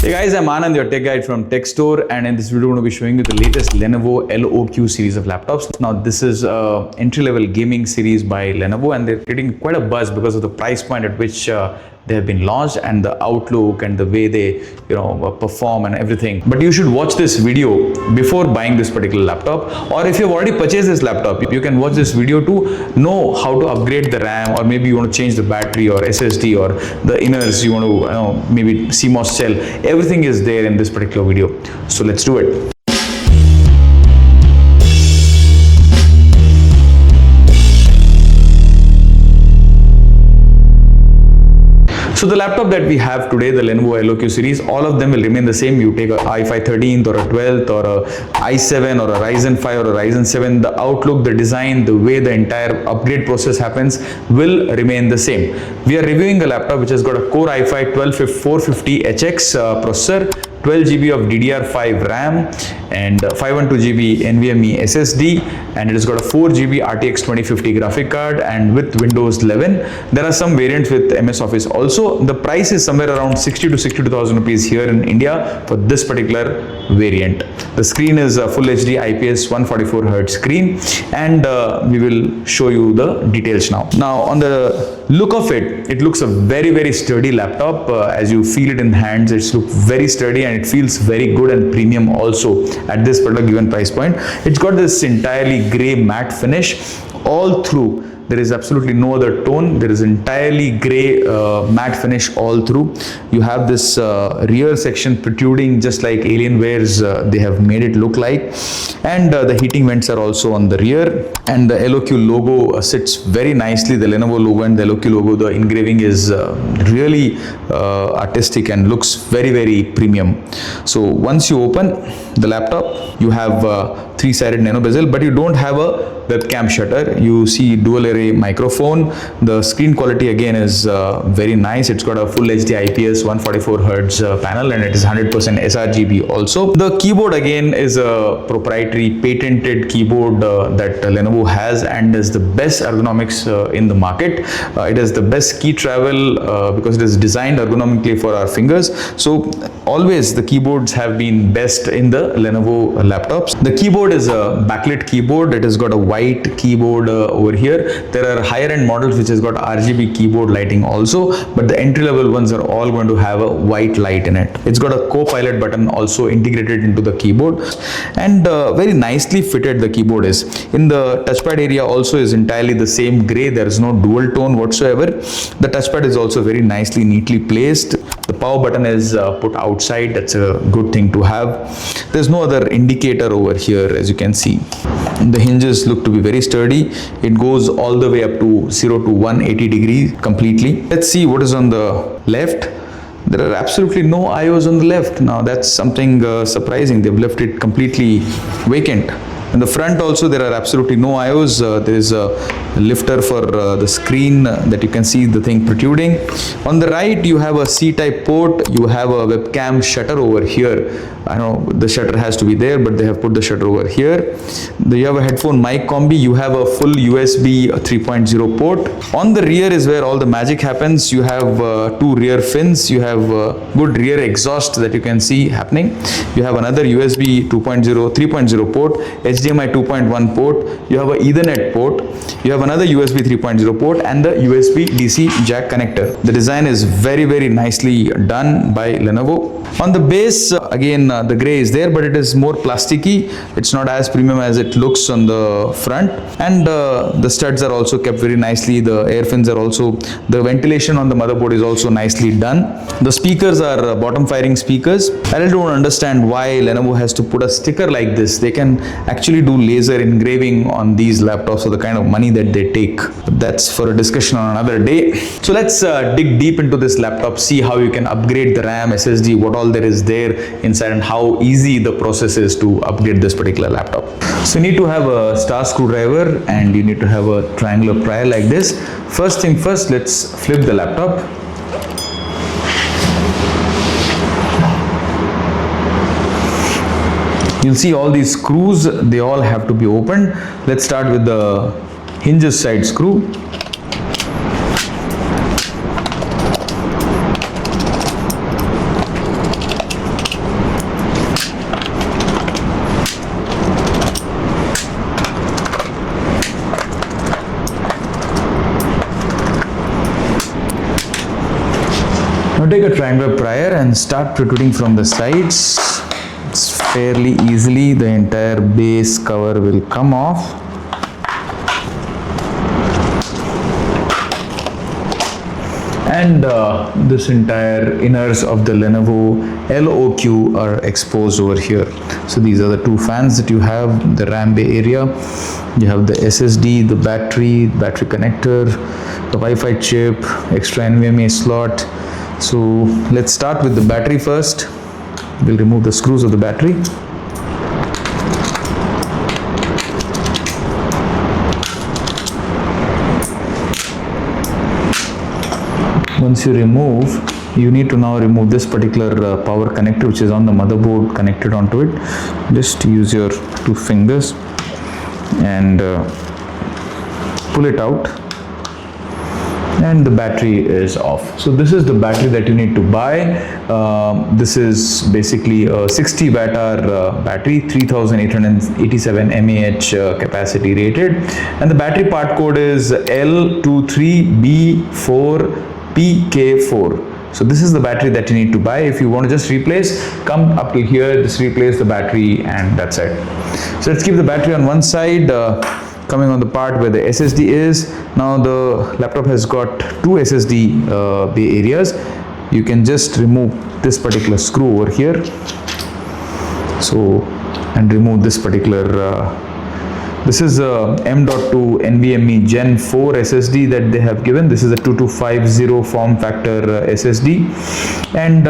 Hey guys, I'm Anand, your tech guide from Techstore, and in this video I'm going to be showing you the latest Lenovo LOQ series of laptops. Now this is a entry-level gaming series by Lenovo, and they're getting quite a buzz because of the price point at which they have been launched and the outlook and the way they perform and everything. But you should watch this video before buying this particular laptop, or if you've already purchased this laptop, you can watch this video to know how to upgrade the RAM, or maybe you want to change the battery or SSD or the inners, you want to maybe CMOS cell. Everything is there in this particular video. So let's do it. So the laptop that we have today, the Lenovo LOQ series, all of them will remain the same. You take a i5 13th or a 12th or a i7 or a Ryzen 5 or a Ryzen 7, the outlook, the design, the way the entire upgrade process happens will remain the same. We are reviewing a laptop which has got a Core i5 12450 HX processor, 12 GB of DDR5 RAM and 512 GB NVMe SSD, and it has got a 4 GB RTX 2050 graphic card and with Windows 11. There are some variants with MS Office also. The price is somewhere around 60 to 62,000 rupees here in India for this particular variant. The screen is a full HD IPS 144 Hz screen, and we will show you the details now. Now on the look of it, it looks a very sturdy laptop. As you feel it in hands, it's look very sturdy and it feels very good and premium also at this particular given price point. It's got this entirely gray matte finish all through. There is absolutely no other tone. There is entirely gray matte finish all through. You have this rear section protruding just like Alienware's they have made it look like, and the heating vents are also on the rear, and the LOQ logo sits very nicely. The Lenovo logo and the LOQ logo, the engraving is really artistic and looks very premium. So once you open the laptop, you have three-sided nano bezel, but you don't have a webcam shutter. You see dual array microphone. The screen quality again is very nice. It's got a full HD IPS 144 Hz panel, and it is 100% sRGB also. The keyboard again is a proprietary patented keyboard that Lenovo has, and is the best ergonomics in the market. It has the best key travel because it is designed ergonomically for our fingers. So always the keyboards have been best in the Lenovo laptops. The keyboard is a backlit keyboard. It has got a white keyboard over here. There are higher end models which has got RGB keyboard lighting also, but the entry level ones are all going to have a white light in it. It's got a co-pilot button also integrated into the keyboard, and very nicely fitted the keyboard is. In the touchpad area also is entirely the same gray. There is no dual tone whatsoever. The touchpad is also very nicely neatly placed. The power button is put outside. That's a good thing to have. There's no other indicator over here, as you can see. The hinges look to be very sturdy. It goes all the way up to 0 to 180 degrees completely. Let's see what is on the left. There are absolutely no IOs on the left. Now that's something surprising. They've left it completely vacant. In the front also there are absolutely no IOs. There is a lifter for the screen that you can see the thing protruding. On the right you have a C-type port. You have a webcam shutter over here. I know the shutter has to be there, but they have put the shutter over here. You have a headphone mic combi. You have a full USB 3.0 port. On the rear is where all the magic happens. You have two rear fins. You have good rear exhaust that you can see happening. You have another USB 2.0 3.0 port, HDMI 2.1 port. You have a Ethernet port. You have another USB 3.0 port and the USB DC jack connector. The design is very nicely done by Lenovo. On the base, again the gray is there, but it is more plasticky. It's not as premium as it looks on the front, and the studs are also kept very nicely. The air fins are also, the ventilation on the motherboard is also nicely done. The speakers are bottom firing speakers. I really don't understand why Lenovo has to put a sticker like this. They can actually do laser engraving on these laptops for the kind of money that they take. But that's for a discussion on another day. So let's dig deep into this laptop, see how you can upgrade the RAM, SSD, what all there is there inside, and how easy the process is to upgrade this particular laptop. So you need to have a star screwdriver, and you need to have a triangular pry like this. First thing first, let's flip the laptop. You'll see all these screws, they all have to be opened. Let's start with the hinges side screw. Now take a triangular prier and start protruding from the sides. It's fairly easily, the entire base cover will come off. And this entire inners of the Lenovo LOQ are exposed over here. So these are the two fans that you have, the RAM bay area. You have the SSD, the battery connector, the Wi-Fi chip, extra NVMe slot. So let's start with the battery first. We'll remove the screws of the battery. Once you remove, you need to now remove this particular power connector which is on the motherboard connected onto it. Just use your two fingers and pull it out, and the battery is off. So this is the battery that you need to buy. This is basically a 60 watt hour battery, 3887 mAh capacity rated, and the battery part code is L23B4PK4. So this is the battery that you need to buy. If you want to just replace, come up to here, just replace the battery and that's it. So let's keep the battery on one side. Coming on the part where the SSD is, now the laptop has got two SSD bay areas. You can just remove this particular screw over here. So, and remove this particular this is a M.2 NVMe Gen 4 SSD that they have given. This is a 2250 form factor SSD, and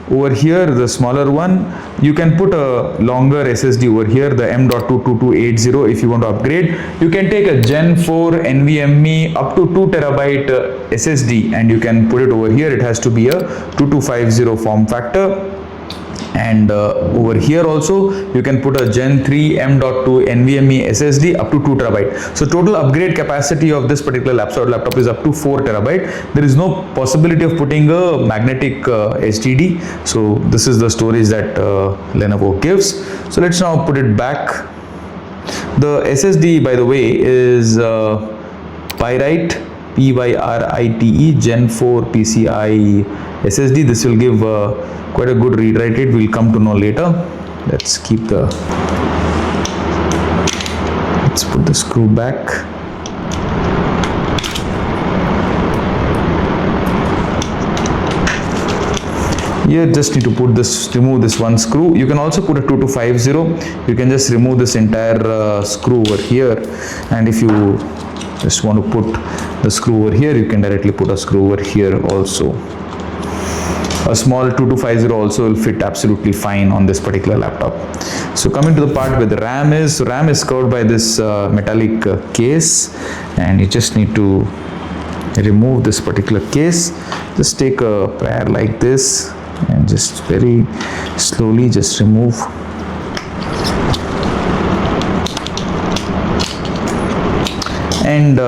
over here the smaller one, you can put a longer SSD over here, the M.2 2280. If you want to upgrade, you can take a Gen 4 NVMe up to 2 terabyte SSD and you can put it over here. It has to be a 2250 form factor. And over here also you can put a Gen 3 M.2 NVMe SSD up to 2 terabyte. So total upgrade capacity of this particular laptop is up to 4 terabyte. There is no possibility of putting a magnetic STD. So this is the storage that Lenovo gives. So let's now put it back. The SSD, by the way, is Pyrite, P-Y-R-I-T-E Gen 4 PCI SSD. This will give quite a good read write rate. We'll come to know later. Let's put the screw back. You just need to remove this one screw. You can also put a 2250. You can just remove this entire screw over here, and if you just want to put the screw over here, you can directly put a screw over here also. A small 2250 also will fit absolutely fine on this particular laptop. So coming to the part where the RAM is, RAM is covered by this metallic case, and you just need to remove this particular case. Just take a plier like this and just very slowly just remove. And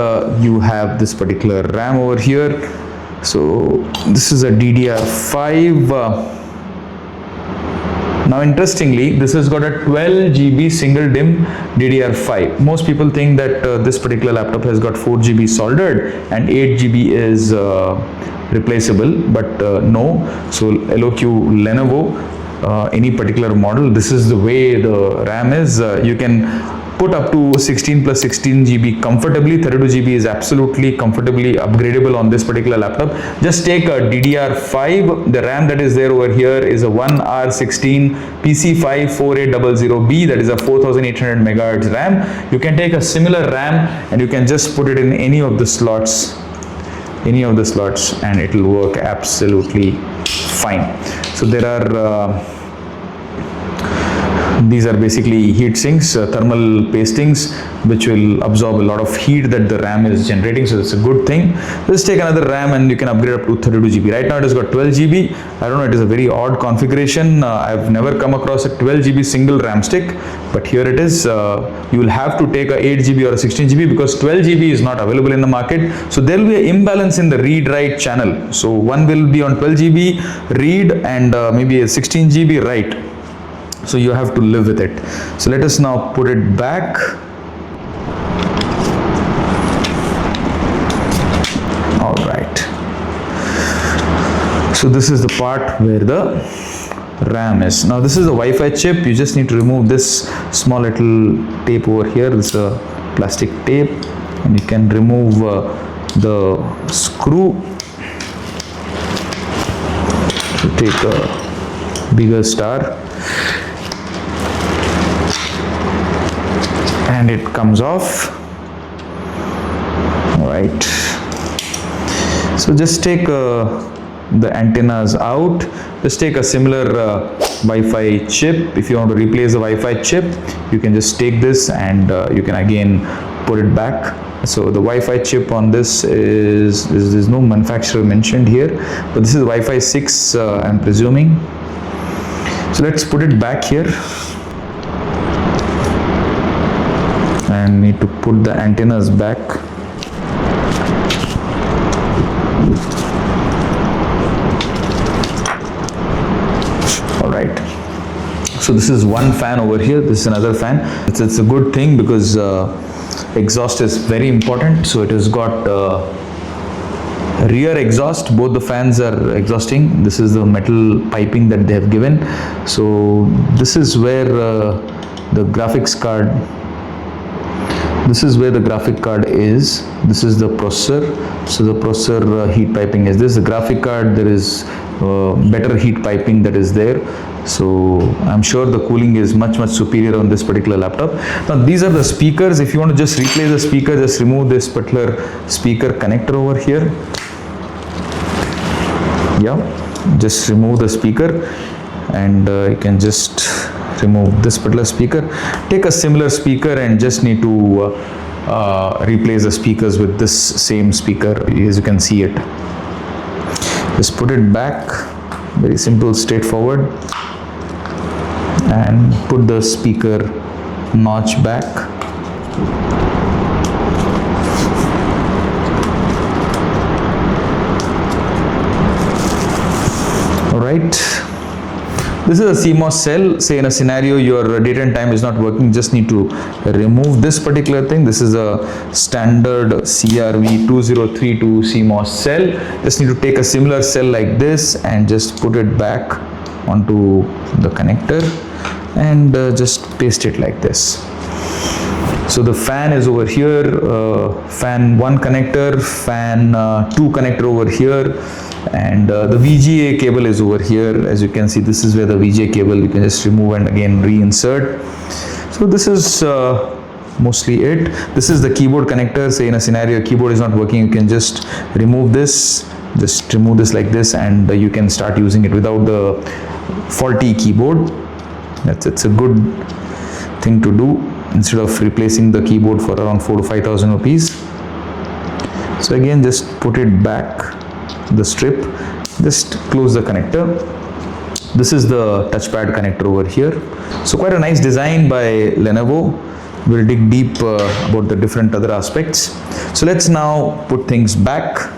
you have this particular RAM over here. So this is a DDR5. Now interestingly, this has got a 12 GB single DIMM DDR5. Most people think that this particular laptop has got 4 GB soldered and 8 GB is replaceable, but no. So LOQ Lenovo, any particular model, this is the way the RAM is. You can put up to 16 plus 16 GB comfortably. 32 GB is absolutely comfortably upgradable on this particular laptop. Just take a DDR5. The RAM that is there over here is a 1R16 PC54800B, that is a 4800 megahertz RAM. You can take a similar RAM and you can just put it in any of the slots, and it will work absolutely fine. So there are these are basically heat sinks, thermal pastings, which will absorb a lot of heat that the RAM is generating, so it's a good thing. Let's take another RAM and you can upgrade up to 32 GB. Right now it has got 12 GB. I don't know, it is a very odd configuration. I've never come across a 12 GB single RAM stick, but here it is. You will have to take a 8 GB or a 16 GB because 12 GB is not available in the market. So there will be an imbalance in the read-write channel. So one will be on 12 GB read and maybe a 16 GB write. So you have to live with it. So let us now put it back. All right. So this is the part where the RAM is. Now this is a Wi-Fi chip. You just need to remove this small little tape over here. This is a plastic tape, and you can remove the screw. So take a bigger star, and it comes off. All right. So just take the antennas out. Just take a similar Wi-Fi chip. If you want to replace the Wi-Fi chip, you can just take this and you can again put it back. So the Wi-Fi chip on this there's no manufacturer mentioned here, but this is Wi-Fi 6, I'm presuming. So let's put it back here, and need to put the antennas back. Alright, so this is one fan over here, this is another fan. It's a good thing because exhaust is very important. So it has got rear exhaust, both the fans are exhausting. This is the metal piping that they have given. So this is where the graphics card, this is where the graphic card is. This is the processor. So the processor heat piping is this. The graphic card, there is better heat piping that is there. So I'm sure the cooling is much superior on this particular laptop. Now these are the speakers. If you want to just replace the speaker, just remove this particular speaker connector over here. Yeah, just remove the speaker, and you can just remove this particular speaker. Take a similar speaker and just need to replace the speakers with this same speaker, as you can see it. Just put it back, very simple, straightforward, and put the speaker notch back. All right. This is a CMOS cell. Say in a scenario your date and time is not working, just need to remove this particular thing. This is a standard CRV2032 CMOS cell. Just need to take a similar cell like this and just put it back onto the connector and just paste it like this. So the fan is over here, fan 1 connector, fan 2 connector over here, and the VGA cable is over here. As you can see, this is where the VGA cable, you can just remove and again reinsert. So this is mostly it. This is the keyboard connector. Say in a scenario keyboard is not working, you can just remove this, like this, and you can start using it without the faulty keyboard. It's a good thing to do instead of replacing the keyboard for around 4,000 to 5,000 rupees. So again, just put it back, the strip, just close the connector. This is the touchpad connector over here. So quite a nice design by Lenovo. We'll dig deep about the different other aspects. So let's now put things back.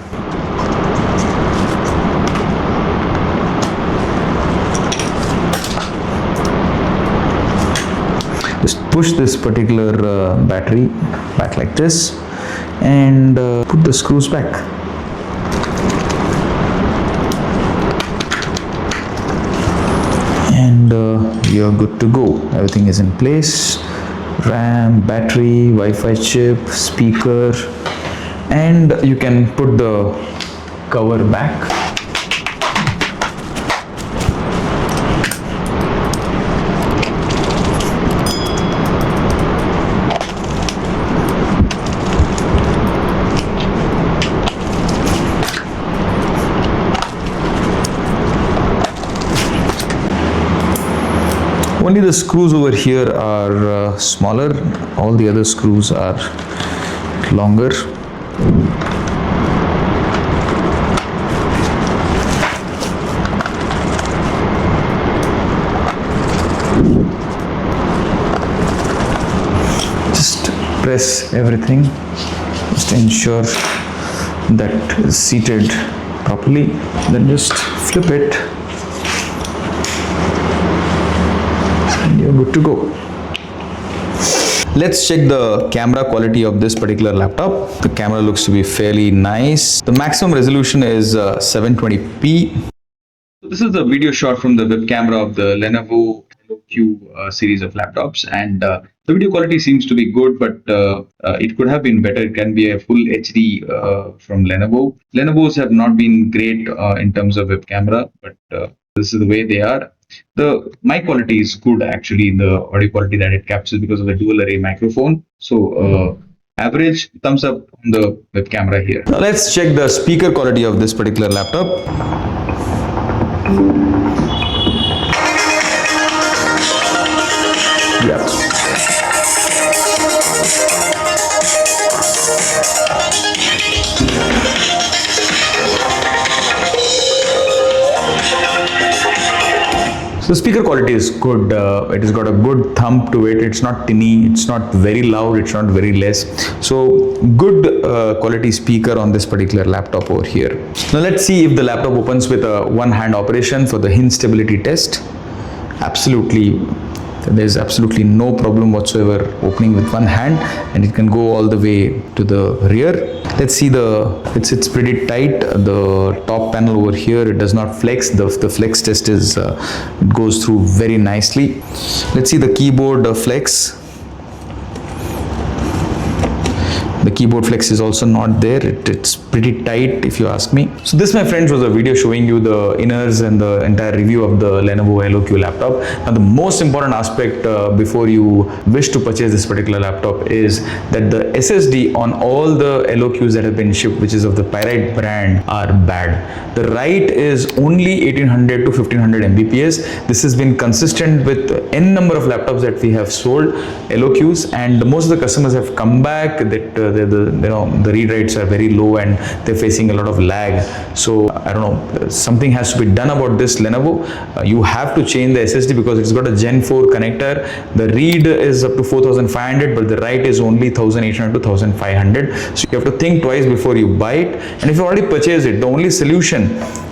Just push this particular battery back like this and put the screws back. And you're good to go. Everything is in place. RAM, battery, Wi-Fi chip, speaker, and you can put the cover back. Only the screws over here are smaller, all the other screws are longer. Just press everything, just ensure that is seated properly, then just flip it. You're good to go. Let's check the camera quality of this particular laptop. The camera looks to be fairly nice. The maximum resolution is 720p. this is a video shot from the web camera of the Lenovo LOQ series of laptops, and the video quality seems to be good, but it could have been better. It can be a full HD from Lenovo. Lenovo's have not been great in terms of web camera, but this is the way they are. The mic quality is good actually, the audio quality that it captures because of the dual array microphone. So average thumbs up on the web camera here. Now let's check the speaker quality of this particular laptop. Yeah. So speaker quality is good. It has got a good thump to it. It's not tinny. It's not very loud. It's not very less. So good quality speaker on this particular laptop over here. Now let's see if the laptop opens with a one-hand operation for the hinge stability test. Absolutely. There's absolutely no problem whatsoever opening with one hand, and it can go all the way to the rear. Let's see it's pretty tight. The top panel over here, it does not flex. The flex test is it goes through very nicely. Let's see the keyboard flex. The keyboard flex is also not there. It's pretty tight if you ask me. So this, my friends, was a video showing you the inners and the entire review of the Lenovo LOQ laptop. Now the most important aspect before you wish to purchase this particular laptop is that the SSD on all the LOQs that have been shipped, which is of the Pyrite brand, are bad. The write is only 1800 to 1500 Mbps. This has been consistent with n number of laptops that we have sold LOQs, and most of the customers have come back that the read rates are very low and they're facing a lot of lag. So I don't know, something has to be done about this, Lenovo. You have to change the SSD because it's got a Gen 4 connector. The read is up to 4500, but the write is only 1800 to 1500. So you have to think twice before you buy it. And if you already purchased it, the only solution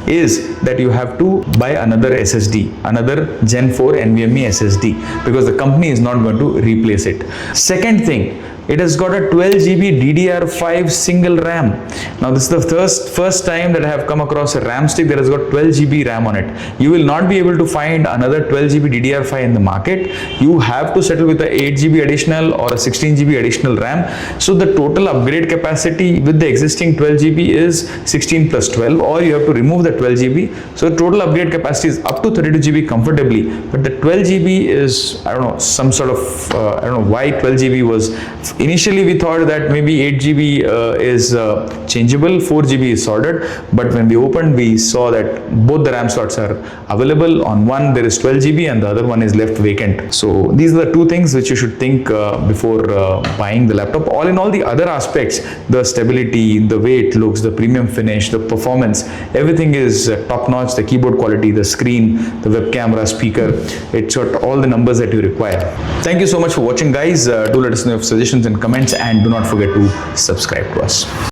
is that you have to buy another SSD, another Gen 4 NVMe SSD, because the company is not going to replace it. Second thing, it has got a 12 GB DDR5 single RAM. Now this is the first time that I have come across a RAM stick that has got 12 GB RAM on it. You will not be able to find another 12 GB DDR5 in the market. You have to settle with a 8 GB additional or a 16 GB additional RAM. So the total upgrade capacity with the existing 12 GB is 16 plus 12, or you have to remove the 12 GB. So the total upgrade capacity is up to 32 GB comfortably. But the 12 GB is, I don't know, some sort of, I don't know why 12 GB was. Initially we thought that maybe 8 GB is changeable, 4 GB is sorted, but when we opened we saw that both the RAM slots are available. On one there is 12 GB and the other one is left vacant. So these are the two things which you should think before buying the laptop. All in all, the other aspects, the stability, the way it looks, the premium finish, the performance, everything is top notch. The keyboard quality, the screen, the web camera, speaker, it's got all the numbers that you require. Thank you so much for watching, guys. Do let us know your suggestions and comments, and do not forget to subscribe to us.